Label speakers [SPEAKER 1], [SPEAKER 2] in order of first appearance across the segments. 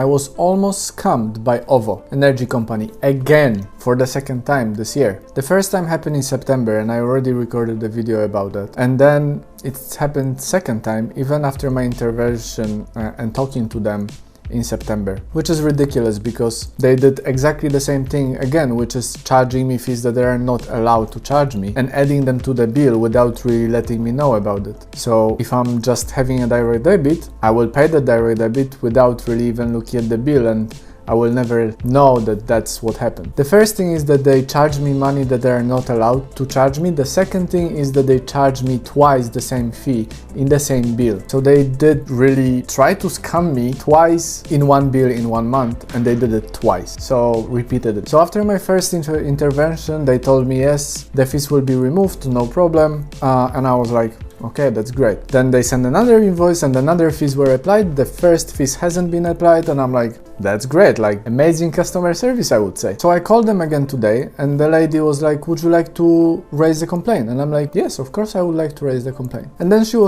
[SPEAKER 1] I was almost scammed by OVO Energy company again for the second time this year. The first time happened in September and I already recorded a video about that. And then it happened second time even after my intervention and talking to them in September, which is ridiculous because they did exactly the same thing again, which is charging me fees that they are not allowed to charge me and adding them to the bill without really letting me know about it. So if I'm just having a direct debit, I will pay the direct debit without really even looking at the bill, and I will never know that that's what happened. The first thing is that they charge me money that they are not allowed to charge me. The second thing is that they charge me twice the same fee in the same bill. So they did really try to scam me twice in one bill in 1 month, and they did it twice. So repeated it. So after my first intervention, they told me yes, the fees will be removed, no problem. And I was like, okay, that's great. Then they sent another invoice and another fees were applied. The first fees hasn't been applied, and I'm like, that's great, like amazing customer service, I would say. So I called them again today and the lady was like, would you like to raise a complaint? And I'm like, yes, of course I would like to raise the complaint. And then she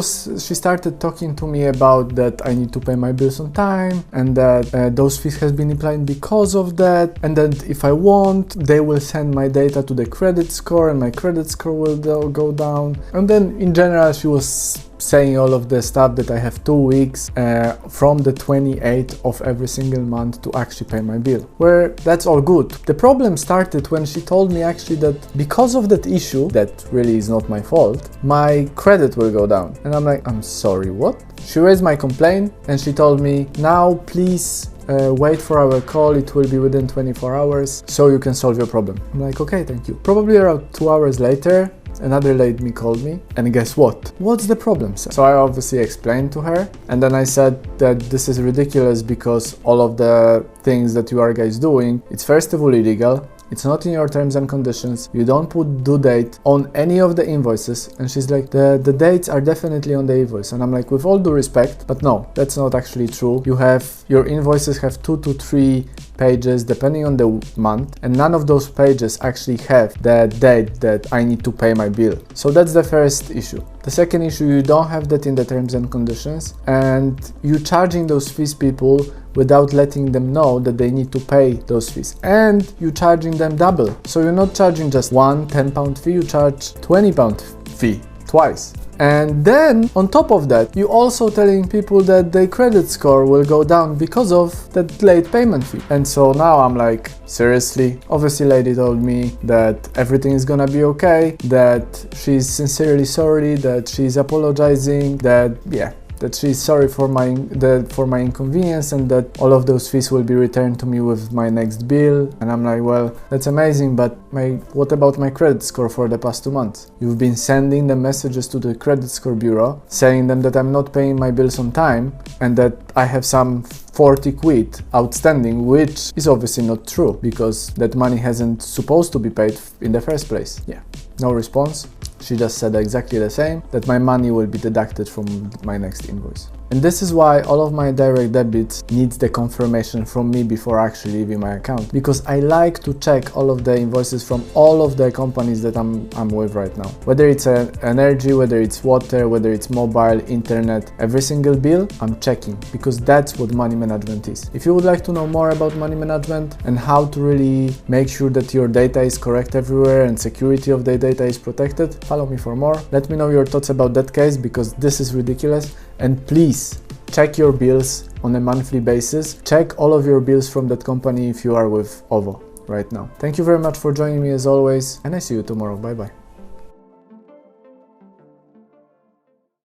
[SPEAKER 1] started talking to me about that I need to pay my bills on time and that those fees has been applied because of that, and that if I want, they will send my data to the credit score and my credit score will go down. And then in general she was saying all of the stuff that I have 2 weeks from the 28th of every single month to actually pay my bill, where that's all good. The problem started when she told me actually that because of that issue, that really is not my fault, my credit will go down. And I'm like, I'm sorry, what? She raised my complaint and she told me, now please wait for our call, it will be within 24 hours so you can solve your problem. I'm like, okay, thank you. Probably around 2 hours later, another lady called me, and guess what? What's the problem, sir? So I obviously explained to her, and then I said that this is ridiculous because all of the things that you are guys doing, it's first of all illegal, it's not in your terms and conditions, you don't put due date on any of the invoices. And she's like, the dates are definitely on the invoice. And I'm like, with all due respect, but no, that's not actually true. Your invoices have 2 to 3 pages depending on the month, and none of those pages actually have the date that I need to pay my bill. So that's the first issue. The second issue, you don't have that in the terms and conditions, and you charging those fees people without letting them know that they need to pay those fees, and you charging them double. So you're not charging just one £10 fee, you charge £20 fee twice. And then on top of that, you also telling people that their credit score will go down because of that late payment fee. And so now I'm like, seriously? Obviously lady told me that everything is gonna be okay, that she's sincerely sorry, that she's apologizing, that she's sorry for my inconvenience, and that all of those fees will be returned to me with my next bill. And I'm like, well, that's amazing, but what about my credit score for the past 2 months? You've been sending the messages to the credit score bureau saying them that I'm not paying my bills on time and that I have some 40 quid outstanding, which is obviously not true because that money hasn't supposed to be paid in the first place. Yeah, no response. She just said exactly the same, that my money will be deducted from my next invoice. And this is why all of my direct debits needs the confirmation from me before actually leaving my account, because I like to check all of the invoices from all of the companies that I'm with right now. Whether it's energy, whether it's water, whether it's mobile, internet, every single bill I'm checking, because that's what money management is. If you would like to know more about money management and how to really make sure that your data is correct everywhere and security of the data is protected, follow me for more. Let me know your thoughts about that case, because this is ridiculous. And please check your bills on a monthly basis. Check all of your bills from that company if you are with OVO right now. Thank you very much for joining me as always, and I see you tomorrow. Bye bye.